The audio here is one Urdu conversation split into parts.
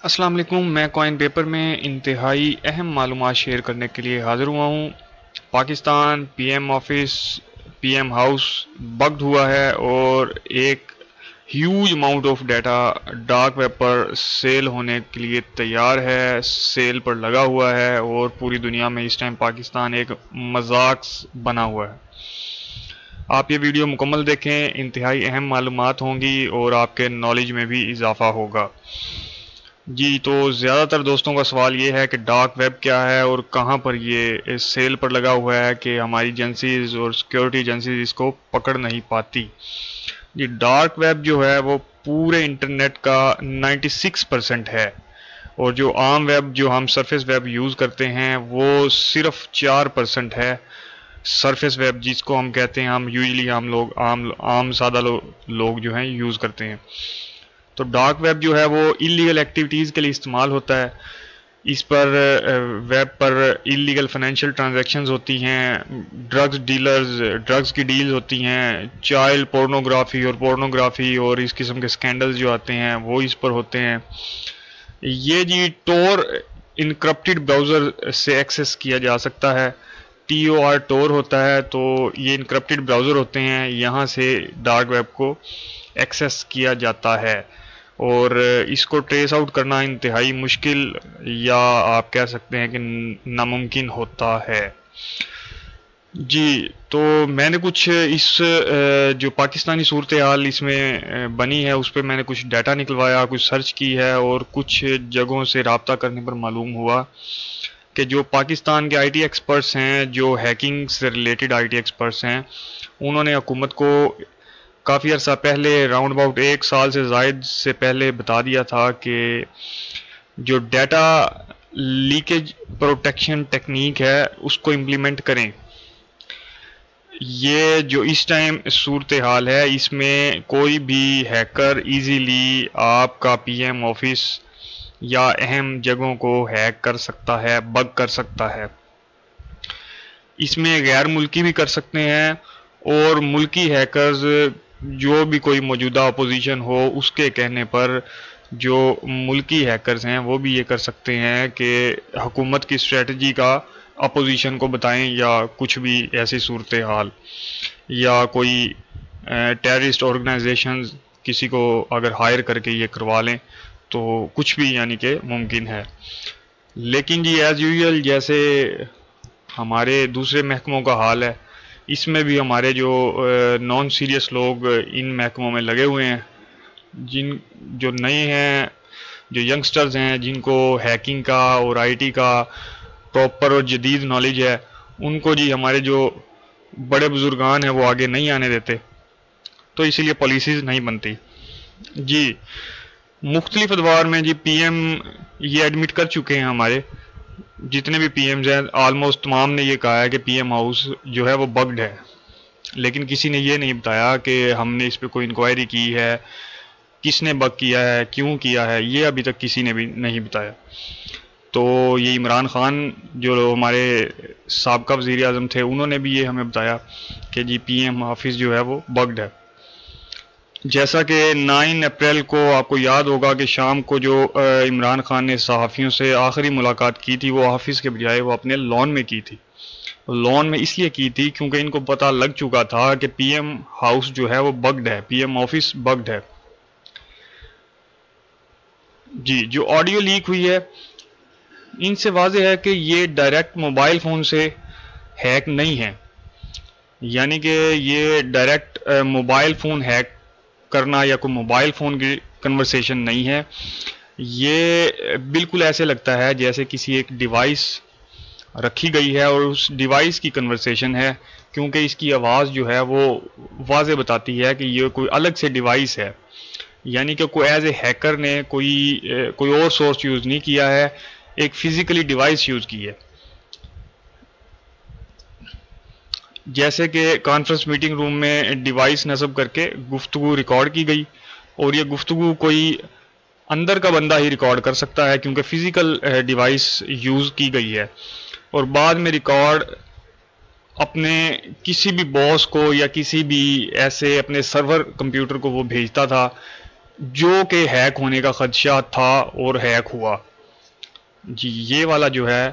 السلام علیکم، میں کوائن پیپر میں انتہائی اہم معلومات شیئر کرنے کے لیے حاضر ہوا ہوں۔ Pakistan P M office, P M house بگڈ ہوا ہے اور ایک huge amount of data dark web per cell ہونے کے لیے تیار ہے، سیل پر لگا ہوا ہے اور پوری دنیا میں اس ٹائم پاکستان ایک مذاق بنا ہوا ہے۔ آپ یہ ویڈیو مکمل دیکھیں، انتہائی اہم معلومات ہوں گی اور آپ کے نالج میں بھی اضافہ ہوگا۔ جی، تو زیادہ تر دوستوں کا سوال یہ ہے کہ ڈارک ویب کیا ہے اور کہاں پر یہ سیل پر لگا ہوا ہے کہ ہماری ایجنسیز اور سیکیورٹی ایجنسیز اس کو پکڑ نہیں پاتی۔ جی، ڈارک ویب جو ہے وہ پورے انٹرنیٹ کا 96% ہے، اور جو عام ویب جو ہم سرفیس ویب یوز کرتے ہیں وہ صرف 4% ہے۔ سرفیس ویب جس کو ہم کہتے ہیں، ہم یوزلی ہم لوگ عام سادہ لوگ جو ہیں یوز کرتے ہیں۔ تو ڈارک ویب جو ہے وہ انلیگل ایکٹیویٹیز کے لیے استعمال ہوتا ہے۔ اس پر ویب پر انلیگل فائنینشیل ٹرانزیکشنز ہوتی ہیں، ڈرگز ڈیلرز ڈرگز کی ڈیلز ہوتی ہیں، چائلڈ پورنوگرافی اور اس قسم کے سکینڈلز جو آتے ہیں وہ اس پر ہوتے ہیں۔ یہ جی ٹور انکرپٹڈ براؤزر سے ایکسیس کیا جا سکتا ہے، TOR ٹور ہوتا ہے، تو یہ انکرپٹڈ براؤزر ہوتے ہیں، یہاں سے ڈارک ویب کو ایکسیس کیا جاتا ہے اور اس کو ٹریس آؤٹ کرنا انتہائی مشکل یا آپ کہہ سکتے ہیں کہ ناممکن ہوتا ہے۔ جی، تو میں نے کچھ اس جو پاکستانی صورتحال اس میں بنی ہے اس پہ میں نے کچھ ڈیٹا نکلوایا، کچھ سرچ کی ہے اور کچھ جگہوں سے رابطہ کرنے پر معلوم ہوا کہ جو پاکستان کے IT ایکسپرٹس ہیں، جو ہیکنگ سے ریلیٹڈ IT ایکسپرٹس ہیں، انہوں نے حکومت کو کافی عرصہ پہلے راؤنڈ اباؤٹ 1 سال سے زائد سے پہلے بتا دیا تھا کہ جو ڈیٹا لیکیج پروٹیکشن ٹیکنیک ہے اس کو امپلیمنٹ کریں۔ یہ جو اس ٹائم صورتحال ہے اس میں کوئی بھی ہیکر ایزیلی آپ کا PM آفس یا اہم جگہوں کو ہیک کر سکتا ہے، بگ کر سکتا ہے۔ اس میں غیر ملکی بھی کر سکتے ہیں اور ملکی ہیکرز جو بھی کوئی موجودہ اپوزیشن ہو اس کے کہنے پر جو ملکی ہیکرز ہیں وہ بھی یہ کر سکتے ہیں کہ حکومت کی اسٹریٹجی کا اپوزیشن کو بتائیں یا کچھ بھی ایسی صورتحال، یا کوئی ٹیررسٹ آرگنائزیشنز کسی کو اگر ہائر کر کے یہ کروا لیں تو کچھ بھی یعنی کہ ممکن ہے۔ لیکن جی ایز یوزول جیسے ہمارے دوسرے محکموں کا حال ہے، اس میں بھی ہمارے جو نان سیریس لوگ ان محکموں میں لگے ہوئے ہیں، جو نئے ہیں، جو ینگسٹرز ہیں جن کو ہیکنگ کا اور IT کا پراپر اور جدید نالج ہے، ان کو جی ہمارے جو بڑے بزرگان ہیں وہ آگے نہیں آنے دیتے، تو اسی لیے پالیسیز نہیں بنتی۔ جی، مختلف ادوار میں جی PM یہ ایڈمٹ کر چکے ہیں، ہمارے جتنے بھی PMs ہیں آلموسٹ تمام نے یہ کہا ہے کہ PM ہاؤس جو ہے وہ بگڈ ہے، لیکن کسی نے یہ نہیں بتایا کہ ہم نے اس پہ کوئی انکوائری کی ہے، کس نے بگ کیا ہے، کیوں کیا ہے، یہ ابھی تک کسی نے بھی نہیں بتایا۔ تو یہ عمران خان جو ہمارے سابقہ وزیر اعظم تھے انہوں نے بھی یہ ہمیں بتایا کہ جی PM آفس جو ہے وہ بگڈ ہے۔ جیسا کہ 9 اپریل کو آپ کو یاد ہوگا کہ شام کو جو عمران خان نے صحافیوں سے آخری ملاقات کی تھی وہ آفس کے بجائے وہ اپنے لان میں کی تھی۔ لان میں اس لیے کی تھی کیونکہ ان کو پتہ لگ چکا تھا کہ PM ہاؤس جو ہے وہ بگڈ ہے، PM آفس بگڈ ہے۔ جی، جو آڈیو لیک ہوئی ہے ان سے واضح ہے کہ یہ ڈائریکٹ موبائل فون سے ہیک نہیں ہے، یعنی کہ یہ ڈائریکٹ موبائل فون ہیک کرنا یا کوئی موبائل فون کی کنورسیشن نہیں ہے۔ یہ بالکل ایسے لگتا ہے جیسے کسی ایک ڈیوائس رکھی گئی ہے اور اس ڈیوائس کی کنورسیشن ہے، کیونکہ اس کی آواز جو ہے وہ واضح بتاتی ہے کہ یہ کوئی الگ سے ڈیوائس ہے، یعنی کہ کوئی ایز اے ہیکر نے کوئی اور سورس یوز نہیں کیا ہے، ایک فزیکلی ڈیوائس یوز کی ہے۔ جیسے کہ کانفرنس میٹنگ روم میں ڈیوائس نصب کر کے گفتگو ریکارڈ کی گئی، اور یہ گفتگو کوئی اندر کا بندہ ہی ریکارڈ کر سکتا ہے کیونکہ فزیکل ڈیوائس یوز کی گئی ہے، اور بعد میں ریکارڈ اپنے کسی بھی باس کو یا کسی بھی ایسے اپنے سرور کمپیوٹر کو وہ بھیجتا تھا جو کہ ہیک ہونے کا خدشہ تھا اور ہیک ہوا. جی یہ والا جو ہے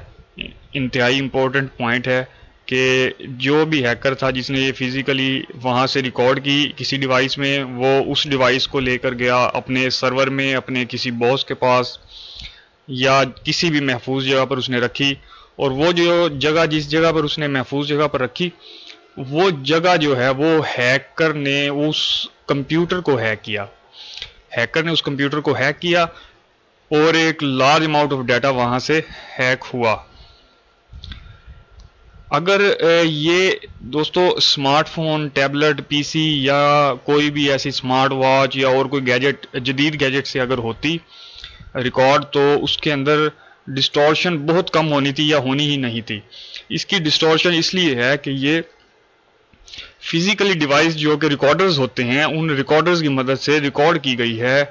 انتہائی امپورٹنٹ پوائنٹ ہے کہ جو بھی ہیکر تھا جس نے یہ فزیکلی وہاں سے ریکارڈ کی کسی ڈیوائس میں، وہ اس ڈیوائس کو لے کر گیا اپنے سرور میں، اپنے کسی باس کے پاس یا کسی بھی محفوظ جگہ پر اس نے رکھی، اور وہ جو جگہ جس جگہ پر اس نے محفوظ جگہ پر رکھی، وہ جگہ جو ہے وہ ہیکر نے اس کمپیوٹر کو ہیک کیا. ہیکر نے اس کمپیوٹر کو ہیک کیا اور ایک لارج اماؤنٹ آف ڈیٹا وہاں سے ہیک ہوا. اگر یہ دوستو اسمارٹ فون، ٹیبلٹ، پی سی یا کوئی بھی ایسی اسمارٹ واچ یا اور کوئی گیجٹ، جدید گیجٹ سے اگر ہوتی ریکارڈ، تو اس کے اندر ڈسٹورشن بہت کم ہونی تھی یا ہونی ہی نہیں تھی. اس کی ڈسٹورشن اس لیے ہے کہ یہ فزیکلی ڈیوائس جو کہ ریکارڈرز ہوتے ہیں، ان ریکارڈرز کی مدد سے ریکارڈ کی گئی ہے.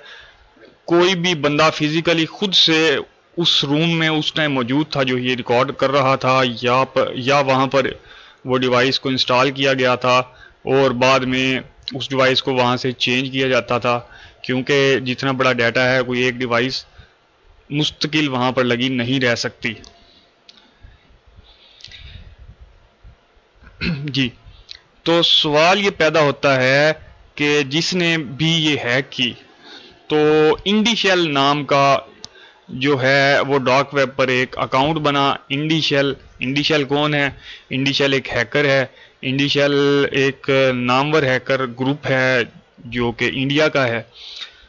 کوئی بھی بندہ فزیکلی خود سے اس روم میں اس ٹائم موجود تھا جو یہ ریکارڈ کر رہا تھا، یا وہاں پر وہ ڈیوائس کو انسٹال کیا گیا تھا اور بعد میں اس ڈیوائس کو وہاں سے چینج کیا جاتا تھا، کیونکہ جتنا بڑا ڈیٹا ہے کوئی ایک ڈیوائس مستقل وہاں پر لگی نہیں رہ سکتی. جی تو سوال یہ پیدا ہوتا ہے کہ جس نے بھی یہ ہیک کی تو انڈی شیل نام کا جو ہے وہ ڈارک ویب پر ایک اکاؤنٹ بنا. انڈی شیل کون ہے؟ انڈی شیل ایک ہیکر ہے. انڈی شیل ایک نامور ہیکر گروپ ہے جو کہ انڈیا کا ہے،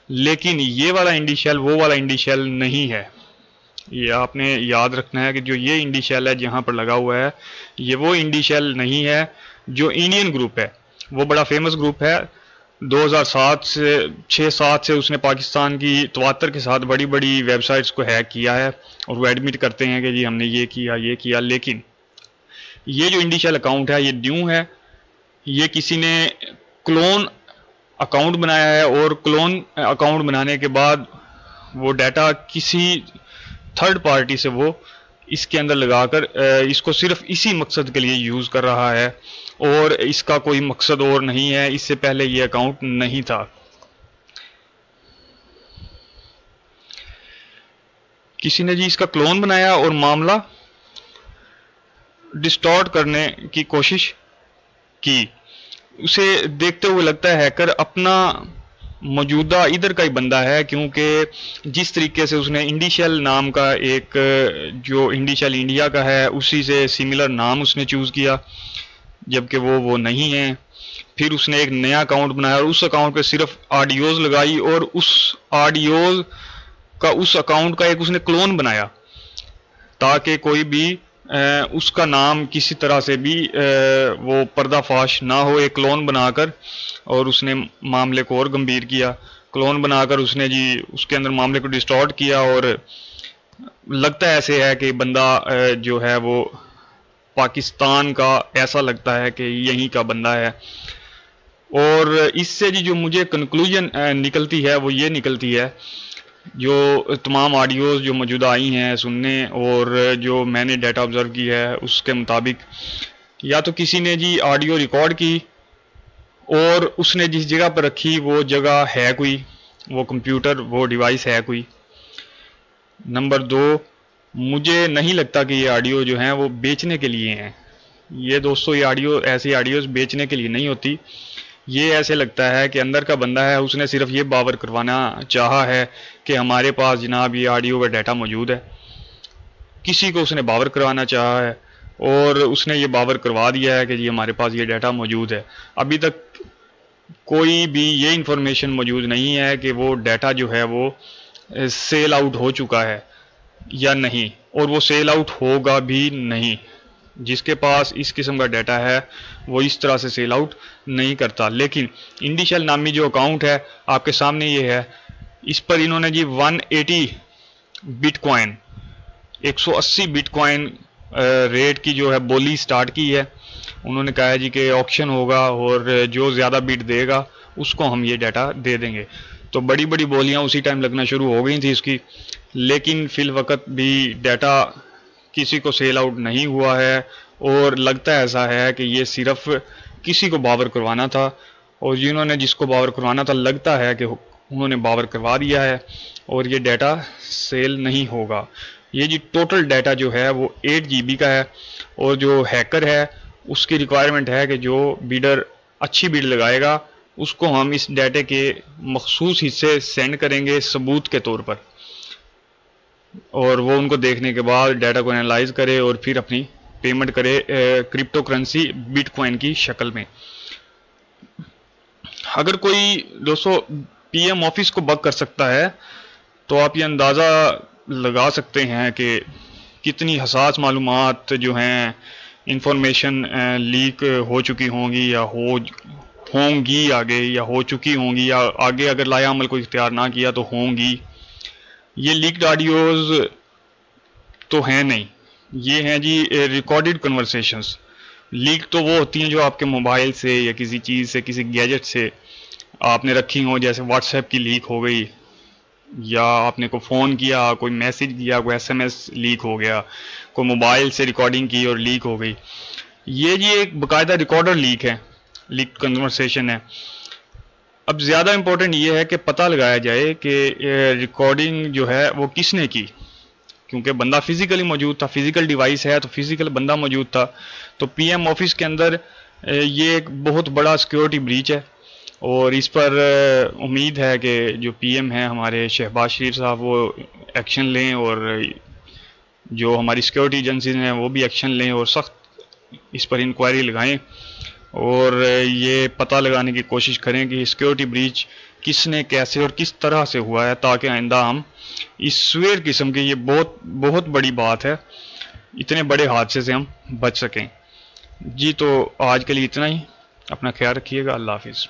لیکن یہ والا انڈی شیل وہ والا انڈی شیل نہیں ہے. یہ آپ نے یاد رکھنا ہے کہ جو یہ انڈی شیل ہے جہاں پر لگا ہوا ہے، یہ وہ انڈی شیل نہیں ہے جو انڈین گروپ ہے. وہ بڑا فیمس گروپ ہے. 2007 سے 6-7 سے اس نے پاکستان کی تواتر کے ساتھ بڑی بڑی ویب سائٹس کو ہیک کیا ہے، اور وہ ایڈمٹ کرتے ہیں کہ جی ہم نے یہ کیا. لیکن یہ جو انڈی شیل اکاؤنٹ ہے یہ نیو ہے. یہ کسی نے کلون اکاؤنٹ بنایا ہے، اور کلون اکاؤنٹ بنانے کے بعد وہ ڈیٹا کسی تھرڈ پارٹی سے وہ اس کے اندر لگا کر اس کو صرف اسی مقصد کے لیے یوز کر رہا ہے، اور اس کا کوئی مقصد اور نہیں ہے. اس سے پہلے یہ اکاؤنٹ نہیں تھا. کسی نے جی اس کا کلون بنایا اور معاملہ ڈسٹارٹ کرنے کی کوشش کی. اسے دیکھتے ہوئے لگتا ہے ہیکر اپنا موجودہ ادھر کا ہی بندہ ہے، کیونکہ جس طریقے سے اس نے انڈی شیل نام کا ایک جو انڈی شیل انڈیا کا ہے اسی سے سملر نام اس نے چوز کیا، جبکہ وہ نہیں ہے. پھر اس نے ایک نیا اکاؤنٹ بنایا اور اس اکاؤنٹ پہ صرف آڈیوز لگائی، اور اس آڈیوز کا اس اکاؤنٹ کا ایک اس نے کلون بنایا تاکہ کوئی بھی اس کا نام کسی طرح سے بھی وہ پردہ فاش نہ ہو. ایک کلون بنا کر اور اس نے معاملے کو اور گمبھیر کیا. کلون بنا کر اس نے جی اس کے اندر معاملے کو ڈسٹارٹ کیا، اور لگتا ہے ایسے ہے کہ بندہ جو ہے وہ پاکستان کا ایسا لگتا ہے کہ یہیں کا بندہ ہے. اور اس سے جی جو مجھے کنکلوژن نکلتی ہے وہ یہ نکلتی ہے، جو تمام آڈیوز جو موجودہ آئی ہیں سننے اور جو میں نے ڈیٹا آبزرو کی ہے اس کے مطابق، یا تو کسی نے جی آڈیو ریکارڈ کی اور اس نے جس جگہ پر رکھی وہ جگہ ہیک ہوئی، وہ کمپیوٹر وہ ڈیوائس ہیک ہوئی. نمبر 2، مجھے نہیں لگتا کہ یہ آڈیو جو ہیں وہ بیچنے کے لیے ہیں. یہ دوستو یہ آڈیو ایسی آڈیوز بیچنے کے لیے نہیں ہوتی. یہ ایسے لگتا ہے کہ اندر کا بندہ ہے، اس نے صرف یہ باور کروانا چاہا ہے کہ ہمارے پاس جناب یہ آڈیو کا ڈیٹا موجود ہے. کسی کو اس نے باور کروانا چاہا ہے اور اس نے یہ باور کروا دیا ہے کہ جی ہمارے پاس یہ ڈیٹا موجود ہے. ابھی تک کوئی بھی یہ انفارمیشن موجود نہیں ہے کہ وہ ڈیٹا جو ہے وہ سیل آؤٹ ہو چکا ہے یا نہیں، اور وہ سیل آؤٹ ہوگا بھی نہیں. جس کے پاس اس قسم کا ڈیٹا ہے وہ اس طرح سے سیل آؤٹ نہیں کرتا. لیکن انڈی شیل نامی جو اکاؤنٹ ہے آپ کے سامنے یہ ہے، اس پر انہوں نے جی 180 but coin 180 but coin rate کی جو ہے بولی سٹارٹ کی ہے. انہوں نے کہا ہے جی کہ آکشن ہوگا اور جو زیادہ بٹ دے گا اس کو ہم یہ ڈیٹا دے دیں گے. تو بڑی بڑی بولیاں اسی ٹائم لگنا شروع ہو گئی تھی اس کی، لیکن فی الوقت بھی ڈیٹا کسی کو سیل آؤٹ نہیں ہوا ہے، اور لگتا ایسا ہے کہ یہ صرف کسی کو باور کروانا تھا، اور جنہوں نے جس کو باور کروانا تھا لگتا ہے کہ انہوں نے باور کروا دیا ہے اور یہ ڈیٹا سیل نہیں ہوگا۔ یہ جی ٹوٹل ڈیٹا جو ہے وہ 8 GB کا ہے، اور جو ہیکر ہے اس کی ریکوائرمنٹ ہے کہ جو بیڈر اچھی بیڈ لگائے گا اس کو ہم اس ڈیٹے کے مخصوص حصے سینڈ کریں گے ثبوت کے طور پر، اور وہ ان کو دیکھنے کے بعد ڈیٹا کو انالائز کرے اور پھر اپنی پیمنٹ کرے کرپٹو کرنسی بٹ کوائن کی شکل میں۔ اگر کوئی دوستو پی ایم آفس کو بگ کر سکتا ہے تو آپ یہ اندازہ لگا سکتے ہیں کہ کتنی حساس معلومات جو ہیں انفارمیشن لیک ہو چکی ہوں گی یا ہوں گی آگے، یا ہو چکی ہوں گی، یا آگے اگر لایا عمل کو اختیار نہ کیا تو ہوں گی۔ یہ لیکڈ آڈیوز تو ہیں نہیں، یہ ہیں جی ریکارڈڈ کنورسیشنز۔ لیک تو وہ ہوتی ہیں جو آپ کے موبائل سے یا کسی چیز سے، کسی گیجٹ سے آپ نے رکھی ہوں، جیسے واٹس ایپ کی لیک ہو گئی، یا آپ نے کوئی فون کیا، کوئی میسج کیا، کوئی SMS لیک ہو گیا، کوئی موبائل سے ریکارڈنگ کی اور لیک ہو گئی۔ یہ جی ایک باقاعدہ ریکارڈر لیک ہے، لیک کنورسیشن ہے۔ اب زیادہ امپورٹنٹ یہ ہے کہ پتہ لگایا جائے کہ ریکارڈنگ جو ہے وہ کس نے کی، کیونکہ بندہ فزیکلی موجود تھا، فزیکل ڈیوائس ہے تو فزیکل بندہ موجود تھا۔ تو پی ایم آفس کے اندر یہ ایک بہت بڑا سیکیورٹی بریچ ہے، اور اس پر امید ہے کہ جو پی ایم ہیں ہمارے شہباز شریف صاحب وہ ایکشن لیں، اور جو ہماری سیکیورٹی ایجنسیز ہیں وہ بھی ایکشن لیں اور سخت اس پر انکوائری لگائیں، اور یہ پتہ لگانے کی کوشش کریں کہ سیکیورٹی بریچ کس نے، کیسے اور کس طرح سے ہوا ہے، تاکہ آئندہ ہم اس سویر قسم کی، یہ بہت بڑی بات ہے، اتنے بڑے حادثے سے ہم بچ سکیں۔ جی تو آج کے لیے اتنا ہی، اپنا خیال رکھیے گا، اللہ حافظ۔